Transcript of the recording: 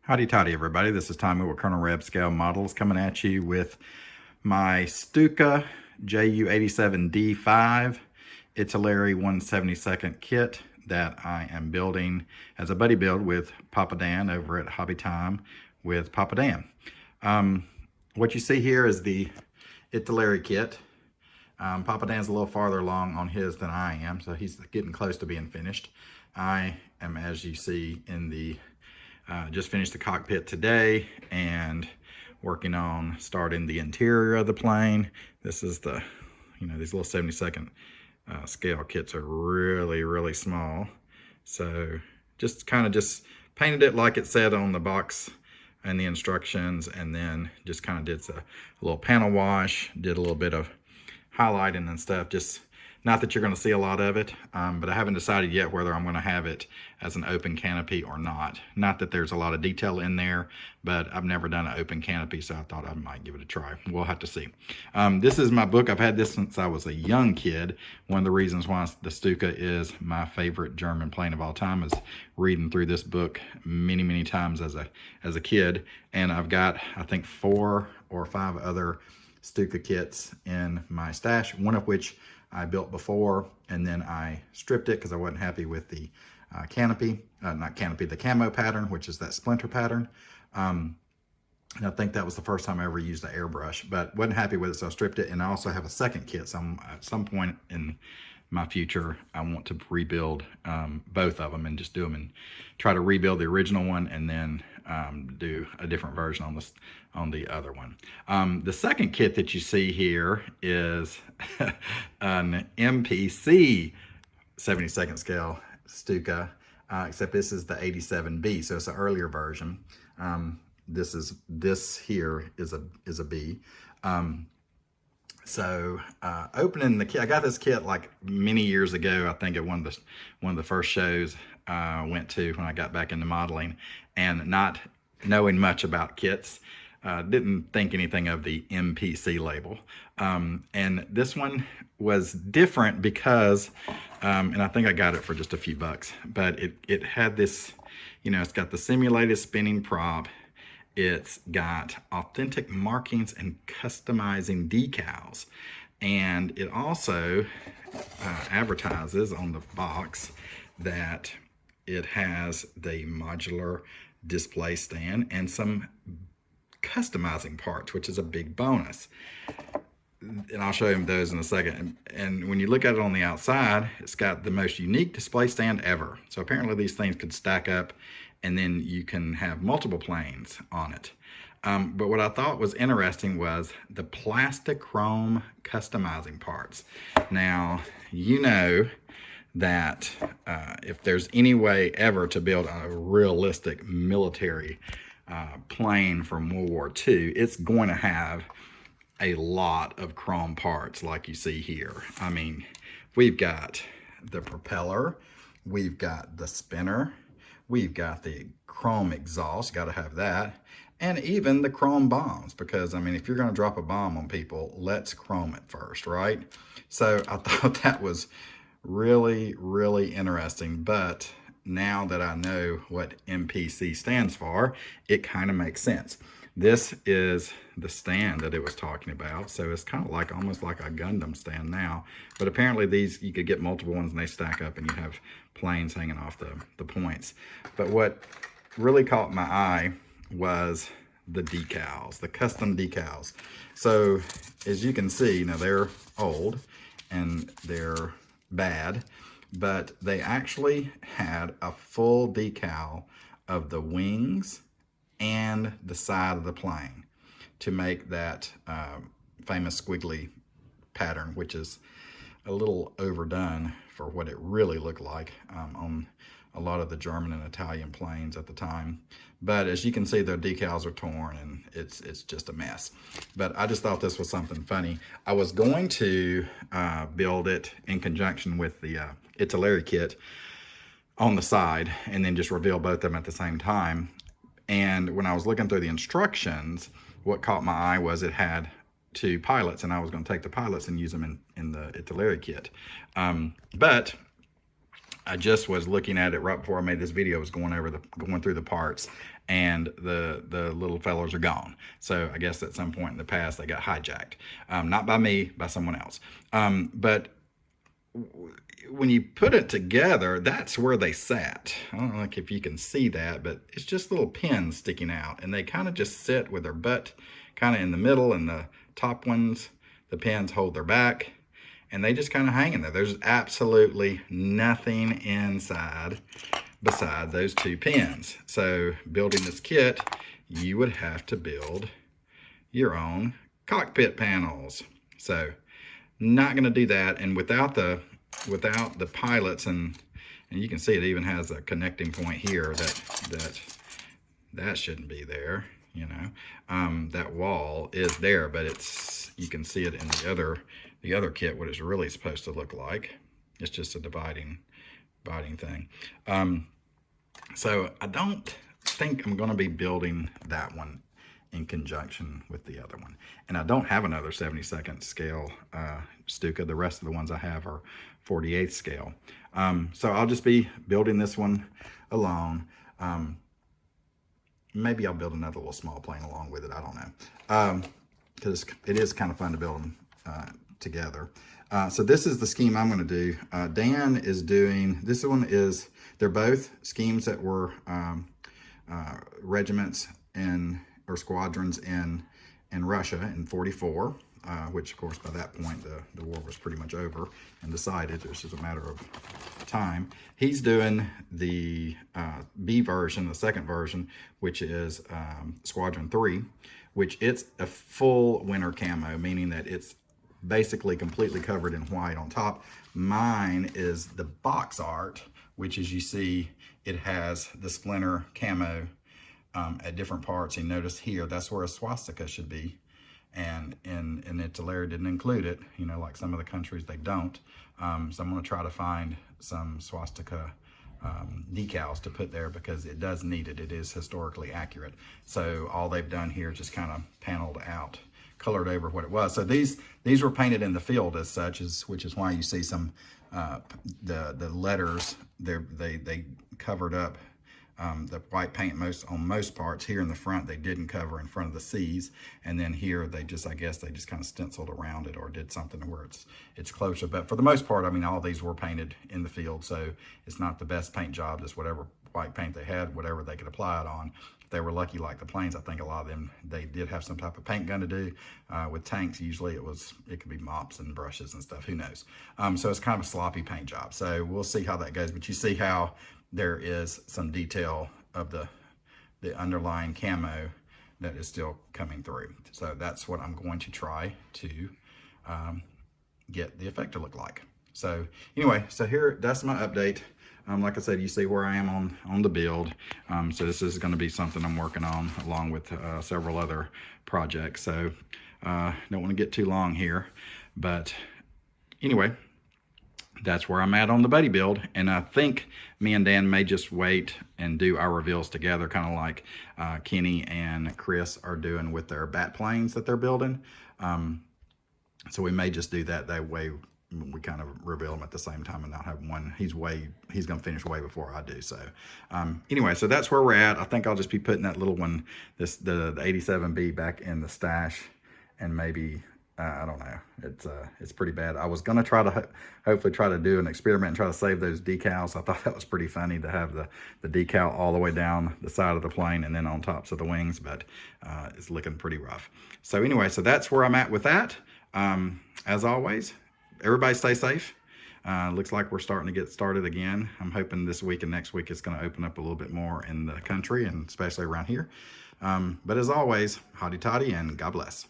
Howdy toddy everybody, this is Tommy with Colonel Reb Scale Models coming at you with my Stuka Ju87D-5 Italeri 1/72 kit that I am building as a buddy build with PapaDan over at Hobbytime with PapaDan. What you see here is the Italeri kit. PapaDan's a little farther along on his than I am, so he's getting close to being finished. I am, as you see, in the just finished the cockpit today and working on starting the interior of the plane. This is the, these little 72nd scale kits are really small. So just painted it like it said on the box and the instructions, and then just kind of did a little panel wash, did a little bit of highlighting and stuff. Just not that you're going to see a lot of it, but I haven't decided yet whether I'm going to have it as an open canopy or not. Not that there's a lot of detail in there, but I've never done an open canopy, so I thought I might give it a try. We'll have to see. This is my book. I've had this since I was a young kid. One of the reasons why the Stuka is my favorite German plane of all time is reading through this book many times as a kid. And I've got, I think, 4 or 5 other Stuka kits in my stash, one of which I built before, and then I stripped it because I wasn't happy with the canopy, the camo pattern, which is that splinter pattern. And I think that was the first time I ever used an airbrush, but wasn't happy with it, so I stripped it. And I also have a second kit, so at some point in my future, I want to rebuild both of them and just do them and try to rebuild the original one and then do a different version on the other one. The second kit that you see here is an MPC 72nd scale Stuka, except this is the 87B, so it's an earlier version. This here is a B. So opening the kit, I got this kit like many years ago. I think at one of the first shows I went to when I got back into modeling, and not knowing much about kits, didn't think anything of the MPC label. And this one was different because, and I think I got it for just a few bucks, but it had this, it's got the simulated spinning prop. It's got authentic markings and customizing decals. And it also advertises on the box that it has the modular display stand and some customizing parts, which is a big bonus. And I'll show you those in a second. And when you look at it on the outside, it's got the most unique display stand ever. So apparently these things could stack up, and then you can have multiple planes on it. But what I thought was interesting was the plastic chrome customizing parts. Now, you know that if there's any way ever to build a realistic military plane from World War II, it's going to have a lot of chrome parts like you see here. I mean, we've got the propeller, we've got the spinner, we've got the chrome exhaust, got to have that, and even the chrome bombs, because I mean, if you're going to drop a bomb on people, let's chrome it first, right? So I thought that was really interesting. But now that I know what MPC stands for, it kind of makes sense. This is the stand that it was talking about. So it's kind of like almost like a Gundam stand now. But apparently these, you could get multiple ones and they stack up and you have planes hanging off the points. But what really caught my eye was the decals, the custom decals. So as you can see, they're old and they're bad, but they actually had a full decal of the wings and the side of the plane to make that famous squiggly pattern, which is a little overdone for what it really looked like on a lot of the German and Italian planes at the time. But as you can see, their decals are torn and it's just a mess. But I just thought this was something funny. I was going to build it in conjunction with the Italeri kit on the side and then just reveal both of them at the same time. And when I was looking through the instructions, what caught my eye was it had 2 pilots, and I was going to take the pilots and use them in the Italeri kit. But I just was looking at it right before I made this video. I was going through the parts, and the little fellows are gone. So I guess at some point in the past they got hijacked, not by me, by someone else. But when you put it together, that's where they sat. I don't know if you can see that, but it's just little pins sticking out, and they kind of just sit with their butt kind of in the middle, and the top ones, the pins hold their back, and they just kind of hang in there. There's absolutely nothing inside beside those two pins. So building this kit, you would have to build your own cockpit panels. So not going to do that, and without the pilots, and you can see it even has a connecting point here that shouldn't be there, you know. That wall is there, but you can see it in the other kit, what it's really supposed to look like. It's just a dividing thing. So I don't think I'm going to be building that one in conjunction with the other one. And I don't have another 72nd scale Stuka. The rest of the ones I have are 48th scale. So I'll just be building this one alone. Maybe I'll build another little small plane along with it. I don't know. Because it is kind of fun to build them together. So this is the scheme I'm going to do. Dan is doing, this one is, they're both schemes that were regiments or squadrons in Russia in '44, which of course by that point the war was pretty much over and decided. It was just a matter of time. He's doing the B version, the second version, which is Squadron 3, which it's a full winter camo, meaning that it's basically completely covered in white on top. Mine is the box art, which as you see, it has the splinter camo at different parts. And notice here, that's where a swastika should be. And Italeri didn't include it, you know, like some of the countries they don't. So I'm gonna try to find some swastika decals to put there, because it does need it. It is historically accurate. So all they've done here is just kind of paneled out, colored over what it was. So these were painted in the field as such, which is why you see some the letters they covered up the white paint on most parts. Here in the front they didn't cover in front of the C's, and then here they just, I guess they just kind of stenciled around it or did something where it's closer. But for the most part, I mean, all these were painted in the field, so it's not the best paint job, just whatever white paint they had, whatever they could apply it on. If they were lucky like the planes, I think a lot of them, they did have some type of paint gun to do. With tanks, usually it could be mops and brushes and stuff, who knows. So it's kind of a sloppy paint job. So we'll see how that goes, but you see how there is some detail of the underlying camo that is still coming through. So that's what I'm going to try to get the effect to look like. So anyway, so here, that's my update. Like I said, you see where I am on the build. So this is going to be something I'm working on along with several other projects. So don't want to get too long here, but anyway, that's where I'm at on the buddy build. And I think me and Dan may just wait and do our reveals together, kind of like Kenny and Chris are doing with their bat planes that they're building. So we may just do that way. We kind of reveal them at the same time and not have one. He's going to finish way before I do. So anyway, so that's where we're at. I think I'll just be putting that little one, the 87B, back in the stash, and maybe I don't know. It's pretty bad. I was gonna try to hopefully try to do an experiment and try to save those decals. I thought that was pretty funny to have the decal all the way down the side of the plane and then on tops of the wings, but it's looking pretty rough. So anyway, so that's where I'm at with that. As always, everybody stay safe. Looks like we're starting to get started again. I'm hoping this week and next week it's going to open up a little bit more in the country, and especially around here. But as always, hotty toddy and God bless.